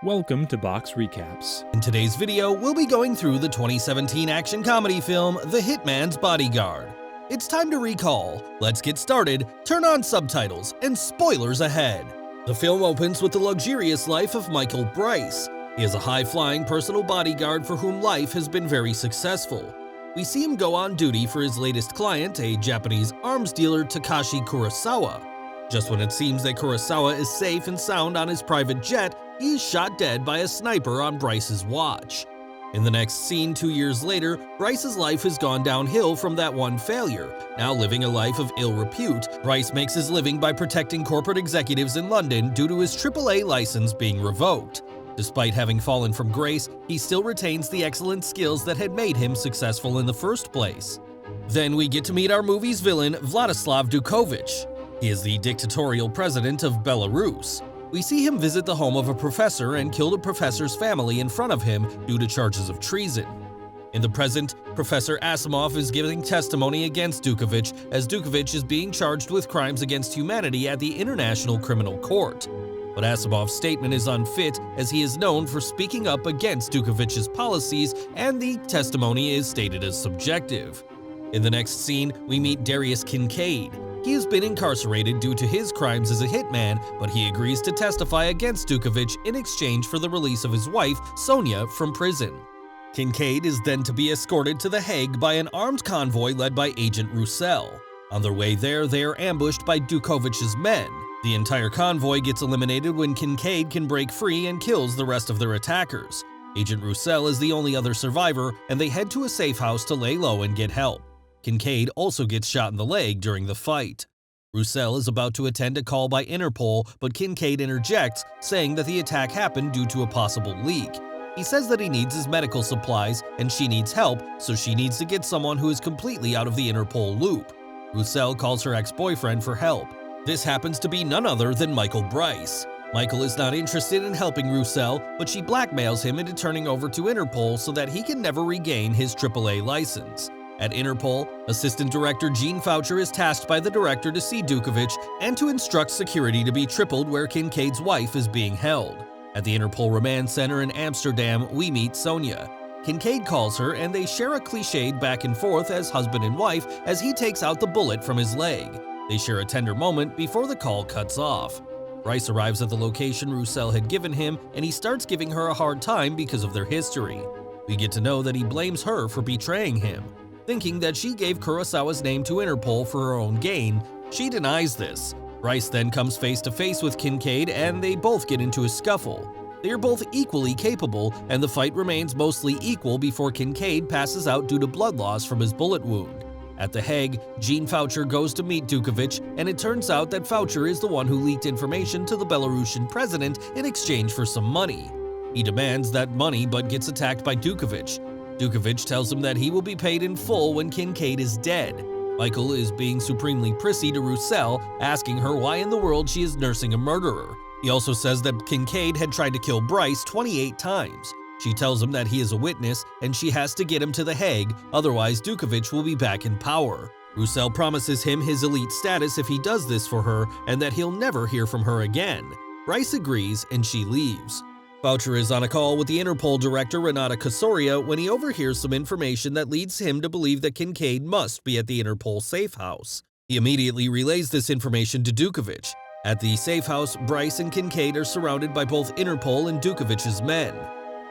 Welcome to Box Recaps. In today's video, we'll be going through the 2017 action comedy film, The Hitman's Bodyguard. It's time to recall. Let's get started, turn on subtitles, and spoilers ahead. The film opens with the luxurious life of Michael Bryce. He is a high-flying personal bodyguard for whom life has been very successful. We see him go on duty for his latest client, a Japanese arms dealer, Takashi Kurosawa. Just when it seems that Kurosawa is safe and sound on his private jet, he is shot dead by a sniper on Bryce's watch. In the next scene 2 years later, Bryce's life has gone downhill from that one failure. Now living a life of ill repute, Bryce makes his living by protecting corporate executives in London due to his AAA license being revoked. Despite having fallen from grace, he still retains the excellent skills that had made him successful in the first place. Then we get to meet our movie's villain, Vladislav Dukovich. He is the dictatorial president of Belarus. We see him visit the home of a professor and kill the professor's family in front of him due to charges of treason. In the present, Professor Asimov is giving testimony against Dukovich, as Dukovich is being charged with crimes against humanity at the International Criminal Court. But Asimov's statement is unfit, as he is known for speaking up against Dukovich's policies, and the testimony is stated as subjective. In the next scene, we meet Darius Kincaid. He has been incarcerated due to his crimes as a hitman, but he agrees to testify against Dukovich in exchange for the release of his wife, Sonia, from prison. Kincaid is then to be escorted to The Hague by an armed convoy led by Agent Roussel. On their way there, they are ambushed by Dukovich's men. The entire convoy gets eliminated when Kincaid can break free and kills the rest of their attackers. Agent Roussel is the only other survivor, and they head to a safe house to lay low and get help. Kincaid also gets shot in the leg during the fight. Roussel is about to attend a call by Interpol, but Kincaid interjects, saying that the attack happened due to a possible leak. He says that he needs his medical supplies and she needs help, so she needs to get someone who is completely out of the Interpol loop. Roussel calls her ex-boyfriend for help. This happens to be none other than Michael Bryce. Michael is not interested in helping Roussel, but she blackmails him into turning over to Interpol so that he can never regain his AAA license. At Interpol, Assistant Director Gene Foucher is tasked by the director to see Dukovich and to instruct security to be tripled where Kincaid's wife is being held. At the Interpol Remand Center in Amsterdam, we meet Sonia. Kincaid calls her and they share a cliched back and forth as husband and wife as he takes out the bullet from his leg. They share a tender moment before the call cuts off. Bryce arrives at the location Roussel had given him and he starts giving her a hard time because of their history. We get to know that he blames her for betraying him. Thinking that she gave Kurosawa's name to Interpol for her own gain, she denies this. Bryce then comes face to face with Kincaid and they both get into a scuffle. They are both equally capable and the fight remains mostly equal before Kincaid passes out due to blood loss from his bullet wound. At The Hague, Gene Foucher goes to meet Dukovich and it turns out that Foucher is the one who leaked information to the Belarusian president in exchange for some money. He demands that money but gets attacked by Dukovich. Dukovich tells him that he will be paid in full when Kincaid is dead. Michael is being supremely prissy to Roussel, asking her why in the world she is nursing a murderer. He also says that Kincaid had tried to kill Bryce 28 times. She tells him that he is a witness and she has to get him to The Hague, otherwise Dukovich will be back in power. Roussel promises him his elite status if he does this for her and that he'll never hear from her again. Bryce agrees and she leaves. Foucher is on a call with the Interpol director Renata Casoria when he overhears some information that leads him to believe that Kincaid must be at the Interpol safe house. He immediately relays this information to Dukovich. At the safe house, Bryce and Kincaid are surrounded by both Interpol and Dukovich's men.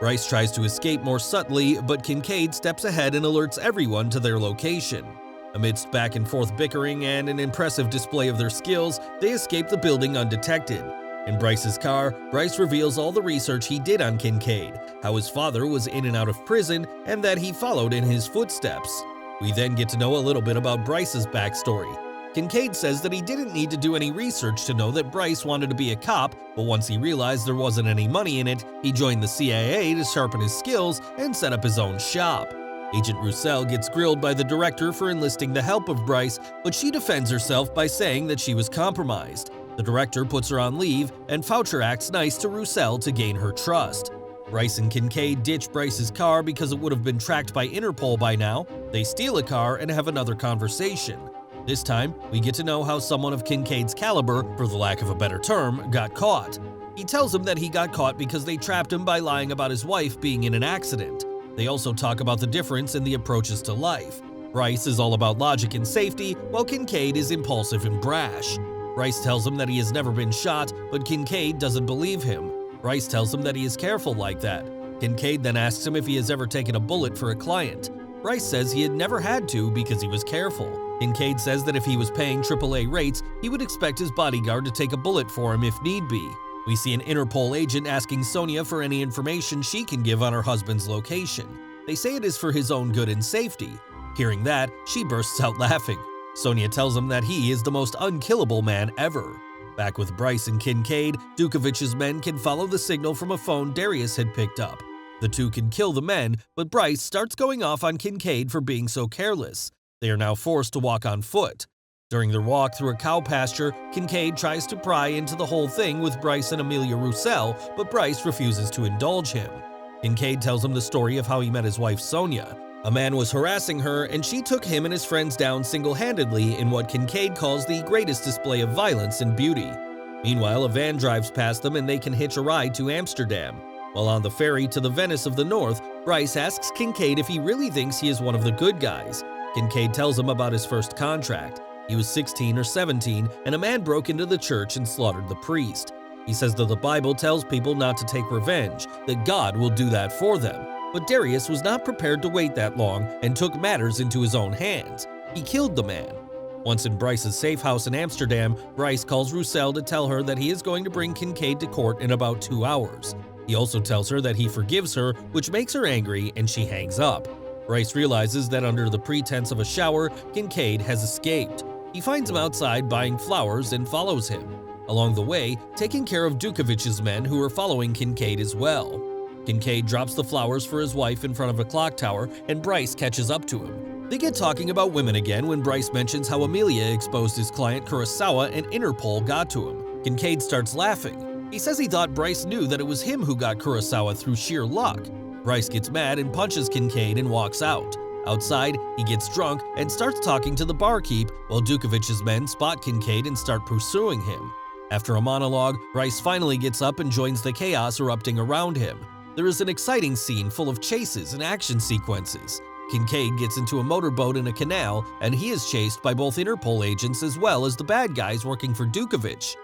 Bryce tries to escape more subtly, but Kincaid steps ahead and alerts everyone to their location. Amidst back and forth bickering and an impressive display of their skills, they escape the building undetected. In Bryce's car, Bryce reveals all the research he did on Kincaid, how his father was in and out of prison, and that he followed in his footsteps. We then get to know a little bit about Bryce's backstory. Kincaid says that he didn't need to do any research to know that Bryce wanted to be a cop, but once he realized there wasn't any money in it, he joined the CIA to sharpen his skills and set up his own shop. Agent Roussel gets grilled by the director for enlisting the help of Bryce, but she defends herself by saying that she was compromised. The director puts her on leave, and Foucher acts nice to Roussel to gain her trust. Bryce and Kincaid ditch Bryce's car because it would have been tracked by Interpol by now. They steal a car and have another conversation. This time, we get to know how someone of Kincaid's caliber, for the lack of a better term, got caught. He tells him that he got caught because they trapped him by lying about his wife being in an accident. They also talk about the difference in the approaches to life. Bryce is all about logic and safety, while Kincaid is impulsive and brash. Bryce tells him that he has never been shot, but Kincaid doesn't believe him. Bryce tells him that he is careful like that. Kincaid then asks him if he has ever taken a bullet for a client. Bryce says he had never had to because he was careful. Kincaid says that if he was paying AAA rates, he would expect his bodyguard to take a bullet for him if need be. We see an Interpol agent asking Sonia for any information she can give on her husband's location. They say it is for his own good and safety. Hearing that, she bursts out laughing. Sonia tells him that he is the most unkillable man ever. Back with Bryce and Kincaid, Dukovich's men can follow the signal from a phone Darius had picked up. The two can kill the men, but Bryce starts going off on Kincaid for being so careless. They are now forced to walk on foot. During their walk through a cow pasture, Kincaid tries to pry into the whole thing with Bryce and Amelia Roussel, but Bryce refuses to indulge him. Kincaid tells him the story of how he met his wife Sonia. A man was harassing her, and she took him and his friends down single-handedly in what Kincaid calls the greatest display of violence and beauty. Meanwhile, a van drives past them and they can hitch a ride to Amsterdam. While on the ferry to the Venice of the North, Bryce asks Kincaid if he really thinks he is one of the good guys. Kincaid tells him about his first contract. He was 16 or 17, and a man broke into the church and slaughtered the priest. He says that the Bible tells people not to take revenge, that God will do that for them. But Darius was not prepared to wait that long and took matters into his own hands. He killed the man. Once in Bryce's safe house in Amsterdam, Bryce calls Roussel to tell her that he is going to bring Kincaid to court in about 2 hours. He also tells her that he forgives her, which makes her angry, and she hangs up. Bryce realizes that under the pretense of a shower, Kincaid has escaped. He finds him outside buying flowers and follows him. Along the way, taking care of Dukovich's men who are following Kincaid as well. Kincaid drops the flowers for his wife in front of a clock tower, and Bryce catches up to him. They get talking about women again when Bryce mentions how Amelia exposed his client Kurosawa and Interpol got to him. Kincaid starts laughing. He says he thought Bryce knew that it was him who got Kurosawa through sheer luck. Bryce gets mad and punches Kincaid and walks out. Outside, he gets drunk and starts talking to the barkeep, while Dukovich's men spot Kincaid and start pursuing him. After a monologue, Bryce finally gets up and joins the chaos erupting around him. There is an exciting scene full of chases and action sequences. Kincaid gets into a motorboat in a canal, and he is chased by both Interpol agents as well as the bad guys working for Dukovich.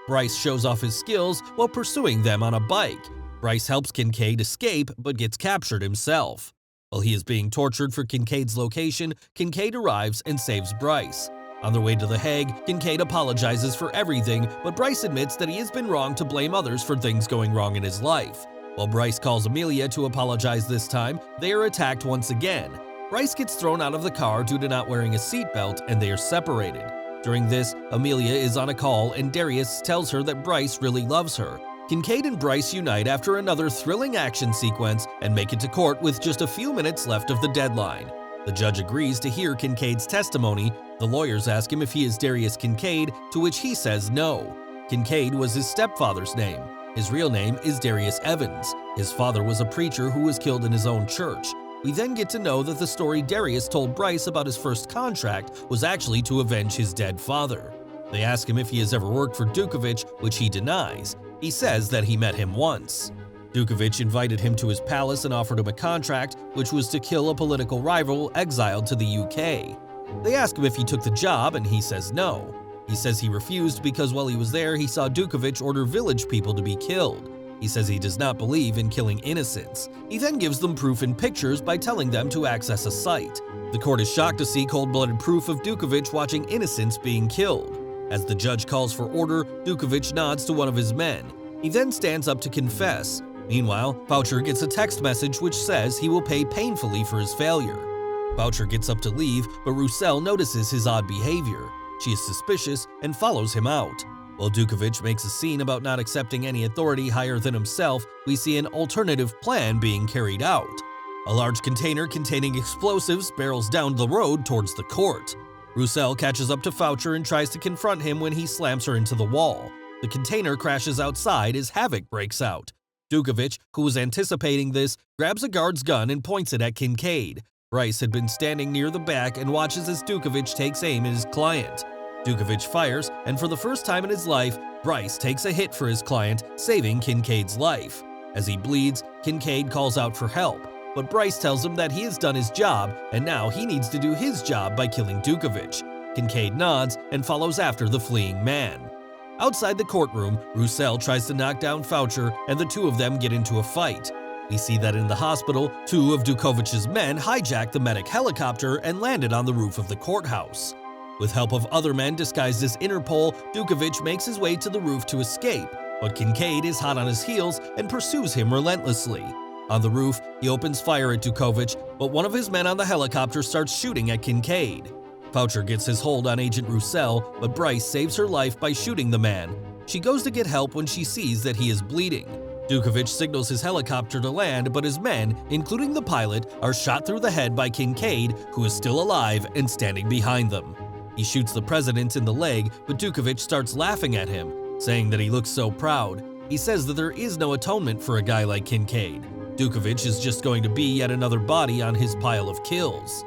Bryce shows off his skills while pursuing them on a bike. Bryce helps Kincaid escape, but gets captured himself. While he is being tortured for Kincaid's location, Kincaid arrives and saves Bryce. On their way to The Hague, Kincaid apologizes for everything, but Bryce admits that he has been wrong to blame others for things going wrong in his life. While Bryce calls Amelia to apologize this time, they are attacked once again. Bryce gets thrown out of the car due to not wearing a seatbelt, and they are separated. During this, Amelia is on a call and Darius tells her that Bryce really loves her. Kincaid and Bryce unite after another thrilling action sequence and make it to court with just a few minutes left of the deadline. The judge agrees to hear Kincaid's testimony. The lawyers ask him if he is Darius Kincaid, to which he says no. Kincaid was his stepfather's name. His real name is Darius Evans. His father was a preacher who was killed in his own church. We then get to know that the story Darius told Bryce about his first contract was actually to avenge his dead father. They ask him if he has ever worked for Dukovich, which he denies. He says that he met him once. Dukovich invited him to his palace and offered him a contract, which was to kill a political rival exiled to the UK. They ask him if he took the job, and he says no. He says he refused because while he was there, he saw Dukovich order village people to be killed. He says he does not believe in killing innocents. He then gives them proof in pictures by telling them to access a site. The court is shocked to see cold-blooded proof of Dukovich watching innocents being killed. As the judge calls for order, Dukovich nods to one of his men. He then stands up to confess. Meanwhile, Boucher gets a text message which says he will pay painfully for his failure. Boucher gets up to leave, but Roussel notices his odd behavior. She is suspicious and follows him out. While Dukovich makes a scene about not accepting any authority higher than himself, we see an alternative plan being carried out. A large container containing explosives barrels down the road towards the court. Roussel catches up to Foucher and tries to confront him when he slams her into the wall. The container crashes outside as havoc breaks out. Dukovich, who was anticipating this, grabs a guard's gun and points it at Kincaid. Bryce had been standing near the back and watches as Dukovich takes aim at his client. Dukovich fires, and for the first time in his life, Bryce takes a hit for his client, saving Kincaid's life. As he bleeds, Kincaid calls out for help, but Bryce tells him that he has done his job and now he needs to do his job by killing Dukovich. Kincaid nods and follows after the fleeing man. Outside the courtroom, Roussel tries to knock down Foucher and the two of them get into a fight. We see that in the hospital, two of Dukovich's men hijacked the medic helicopter and landed on the roof of the courthouse. With help of other men disguised as Interpol, Dukovich makes his way to the roof to escape, but Kincaid is hot on his heels and pursues him relentlessly. On the roof, he opens fire at Dukovich, but one of his men on the helicopter starts shooting at Kincaid. Foucher gets his hold on Agent Roussel, but Bryce saves her life by shooting the man. She goes to get help when she sees that he is bleeding. Dukovich signals his helicopter to land, but his men, including the pilot, are shot through the head by Kincaid, who is still alive and standing behind them. He shoots the president in the leg, but Dukovich starts laughing at him, saying that he looks so proud. He says that there is no atonement for a guy like Kincaid. Dukovich is just going to be yet another body on his pile of kills.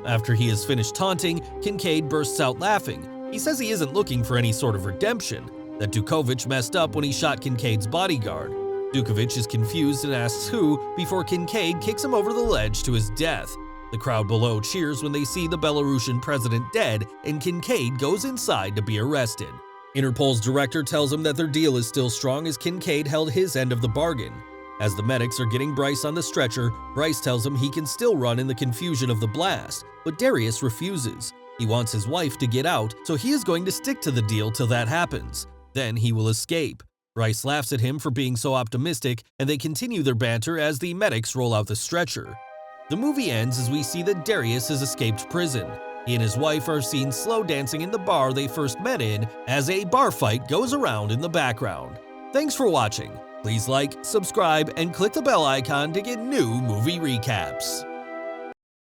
After he has finished taunting, Kincaid bursts out laughing. He says he isn't looking for any sort of redemption, that Dukovich messed up when he shot Kincaid's bodyguard. Dukovich is confused and asks who, before Kincaid kicks him over the ledge to his death. The crowd below cheers when they see the Belarusian president dead, and Kincaid goes inside to be arrested. Interpol's director tells him that their deal is still strong as Kincaid held his end of the bargain. As the medics are getting Bryce on the stretcher, Bryce tells him he can still run in the confusion of the blast, but Darius refuses. He wants his wife to get out, so he is going to stick to the deal till that happens. Then he will escape. Bryce laughs at him for being so optimistic, and they continue their banter as the medics roll out the stretcher. The movie ends as we see that Darius has escaped prison. He and his wife are seen slow dancing in the bar they first met in as a bar fight goes around in the background. Thanks for watching. Please like, subscribe, and click the bell icon to get new movie recaps.